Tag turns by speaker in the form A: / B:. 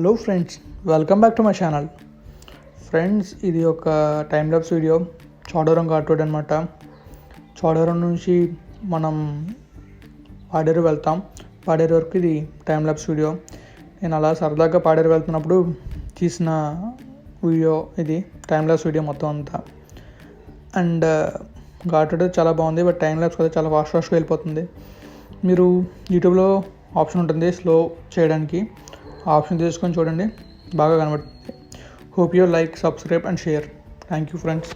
A: Hello friends, welcome back to my channel. Friends, ఇది ఒక time lapse video. Chodavaram ghat road అనమాట. చోడవరం నుంచి మనం పాడేరు వెళ్తాం. పాడేరు వరకు ఇది టైం ల్యాప్స్ వీడియో. నేను అలా సరదాగా పాడేరు వెళ్తున్నప్పుడు తీసిన వీడియో ఇది, టైం ల్యాప్స్ వీడియో మొత్తం అంతా. అండ్ ఘాట్ రోడ్ చాలా బాగుంది, బట్ టైం ల్యాప్స్ కదా చాలా ఫాస్ట్గా వెళ్ళిపోతుంది. మీరు యూట్యూబ్లో ఆప్షన్ ఉంటుంది స్లో చేయడానికి, ఆ ఆప్షన్ తీసుకొని చూడండి, బాగా కనబడుతుంది. Hope you like, subscribe and share. Thank you friends.